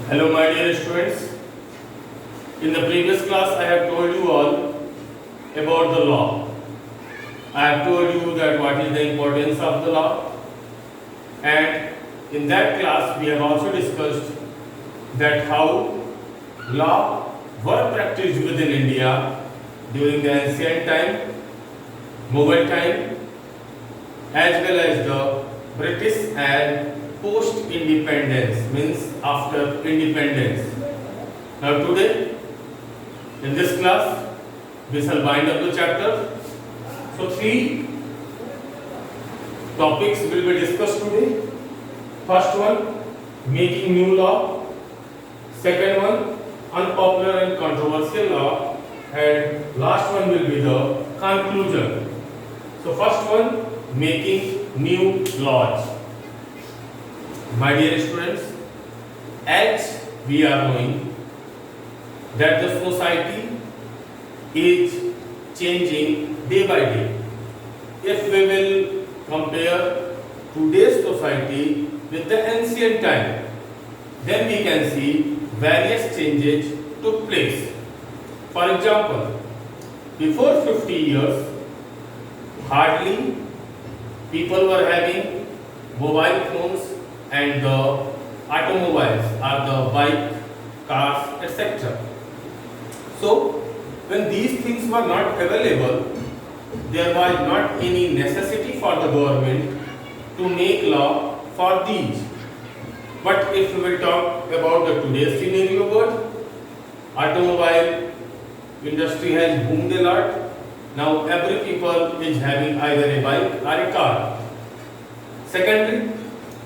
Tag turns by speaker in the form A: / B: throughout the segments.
A: Hello my dear students. In the previous class I have told you all about the law. I have told you that what is the importance of the law, and in that class we have also discussed that how law were practiced within India during the ancient time, Mughal time, as well as the British and post-independence, means after independence. Now today, in this class, we shall wind up the chapter. So three topics will be discussed today. First one, making new law. Second one, unpopular and controversial law. And last one will be the conclusion. So first one, making new laws. My dear students, as we are knowing that the society is changing day by day. If we will compare today's society with the ancient time, then we can see various changes took place. For example, before 50 years, hardly people were having mobile phones and the automobiles or the bike, cars, etc. So, when these things were not available, there was not any necessity for the government to make law for these. But if we will talk about the today's scenario world, automobile industry has boomed a lot. Now every people is having either a bike or a car. Secondly,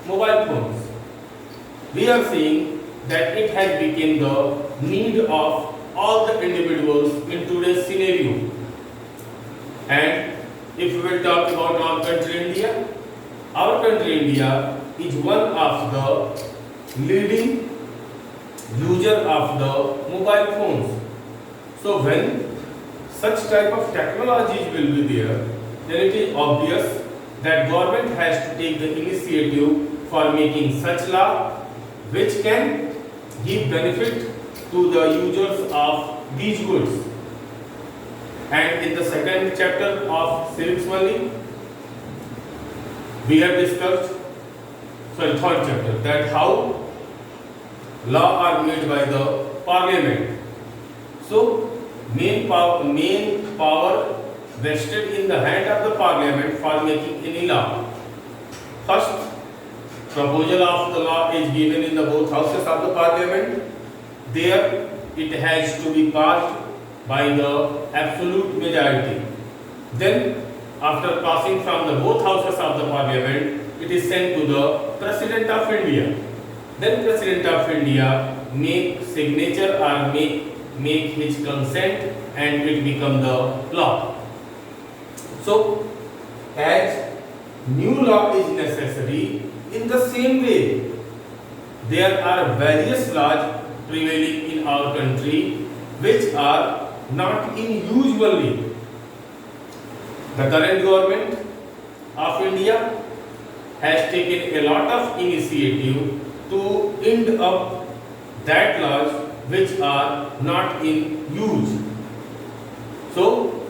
A: mobile phones. We are seeing that it has become the need of all the individuals in today's scenario. And if we will talk about our country India is one of the leading user of the mobile phones. So when such type of technologies will be there, then it is obvious that government has to take the initiative for making such law which can give benefit to the users of these goods. And in the second chapter of civics only, we have discussed, third chapter, that how law are made by the parliament. So main power vested in the hand of the parliament for making any law. First, proposal of the law is given in the both houses of the parliament. There it has to be passed by the absolute majority. Then after passing from the both houses of the parliament, it is sent to the President of India. Then President of India make signature or make his consent, and it become the law. So as new law is necessary, in the same way there are various laws prevailing in our country which are not in usually. The current government of India has taken a lot of initiative to end up that laws which are not in use. So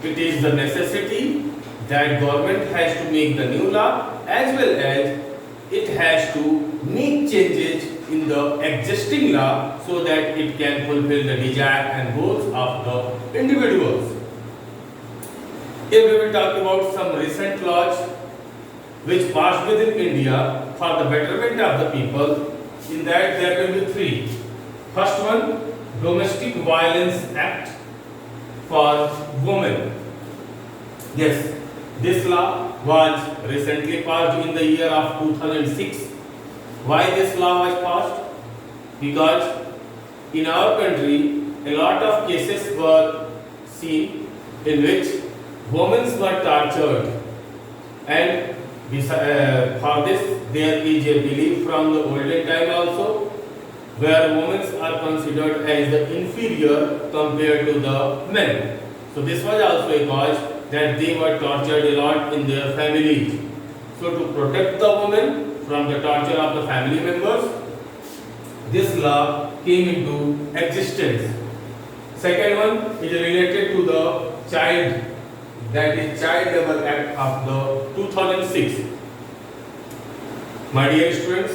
A: it is the necessity that government has to make the new law, as well as it has to make changes in the existing law so that it can fulfill the desire and goals of the individuals. Here we will talk about some recent laws which passed within India for the betterment of the people. In that there will be three. First one, Domestic Violence Act for women. Yes, this law was recently passed in the year of 2006. Why this law was passed? Because in our country a lot of cases were seen in which women were tortured, and for this there is a belief from the olden time also, where women are considered as the inferior compared to the men. So this was also a cause that they were tortured a lot in their families. So to protect the women from the torture of the family members, this law came into existence. Second one is related to the child, that is Child Labor Act of the 2006. My dear students,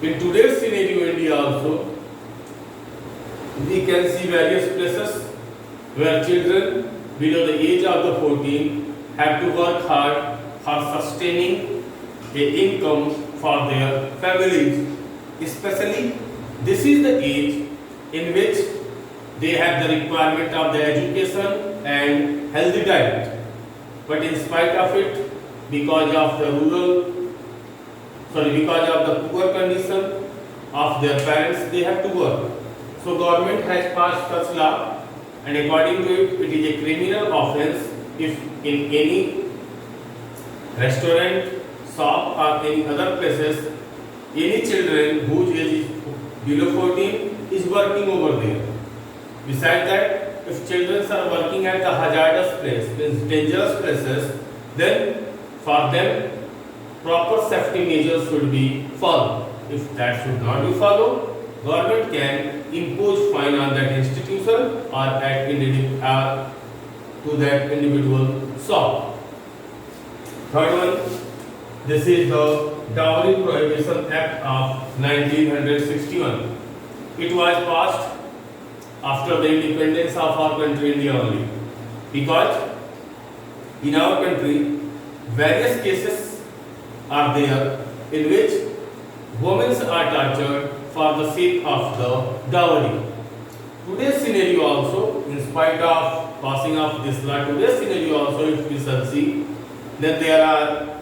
A: in today's scenario India also, we can see various places where children below the age of the 14 have to work hard for sustaining a income for their families. Especially, this is the age in which they have the requirement of the education and healthy diet. But in spite of it, because of the because of the poor condition of their parents, they have to work. So government has passed such law, and according to it, it is a criminal offence if in any restaurant, shop or any other places, any children whose age is below 14 is working over there. Besides that, if children are working at the hazardous place, means dangerous places, then for them proper safety measures should be followed. If that should not be followed, government can impose fine on that institution or at to that individual shop. Third one, this is the Dowry Prohibition Act of 1961. It was passed after the independence of our country India only, because in our country various cases are there in which women are tortured for the sake of the dowry. Today's scenario also, in spite of passing of this law, today's scenario also, if we shall see, that there are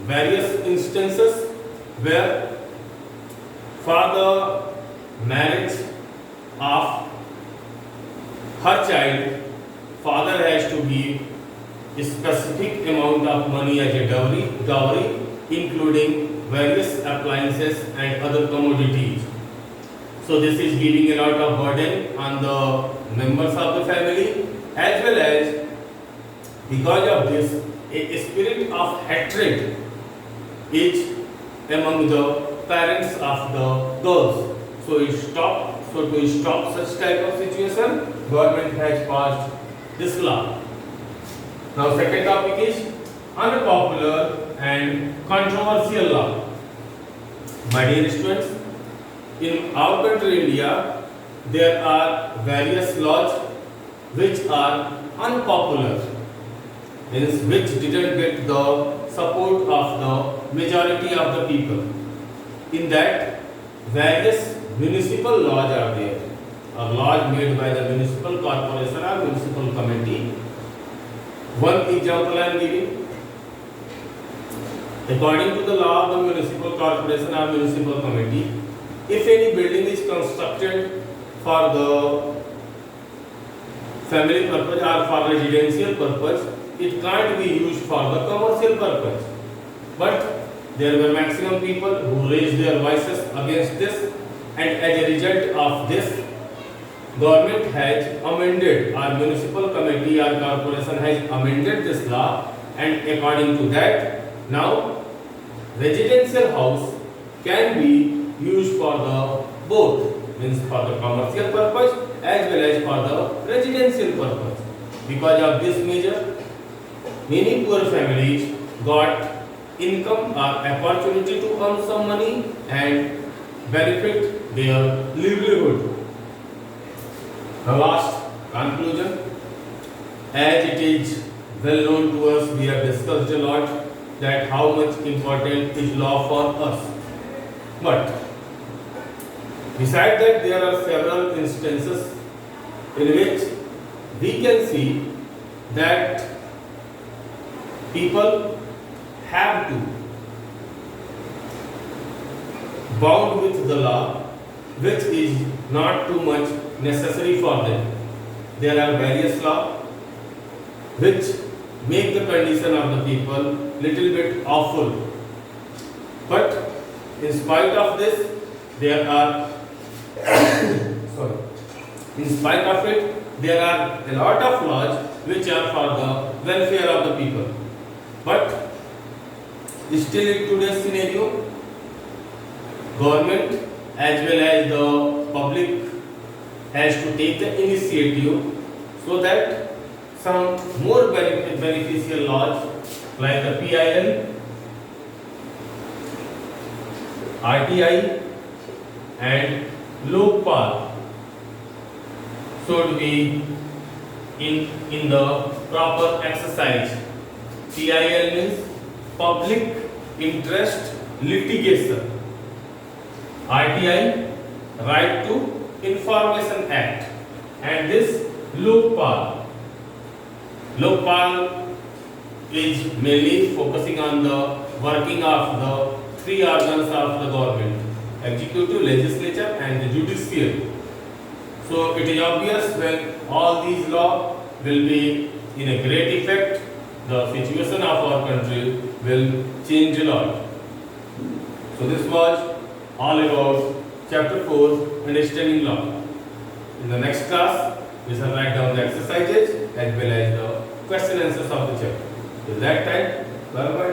A: various instances where for the marriage of her child, father has to give a specific amount of money as a dowry, including various appliances and other commodities. So this is giving a lot of burden on the members of the family, as well as because of this a spirit of hatred is among the parents of the girls. So to stop such type of situation, government has passed this law. Now second topic is unpopular and controversial law. My dear students, in our country India, there are various laws which are unpopular, means which didn't get the support of the majority of the people. In that, various municipal laws are there, or laws made by the municipal corporation or municipal committee. One example I am giving. According to the law of the municipal corporation or municipal committee, if any building is constructed for the family purpose or for residential purpose, it can't be used for the commercial purpose. But there were maximum people who raised their voices against this, and as a result of this, government has amended, or municipal committee or corporation has amended this law, and according to that, now residential house can be used for the both, means for the commercial purpose as well as for the residential purpose. Because of this measure, many poor families got income or opportunity to earn some money and benefit their livelihood. The last conclusion, as it is well known to us, we have discussed a lot that how much important is law for us. But besides that, there are several instances in which we can see that people have to bound with the law, which is not too much necessary for them. There are various laws which make the condition of the people little bit awful. But in spite of this, there are in spite of it, there are a lot of laws which are for the welfare of the people. But still in today's scenario, government as well as the public has to take the initiative so that some more beneficial laws like the PIL, RTI and Lokpal should be in the proper exercise. PIL means public interest litigation. RTI, Right to Information Act, and this Lokpal. Lokpal is mainly focusing on the working of the three organs of the government: executive, legislature and the judiciary. So it is obvious when all these laws will be in a great effect, the situation of our country will change a lot. So this was all about chapter 4, understanding law. In the next class, we shall write down the exercises as well as the question answers of the chapter. Till that time, bye bye.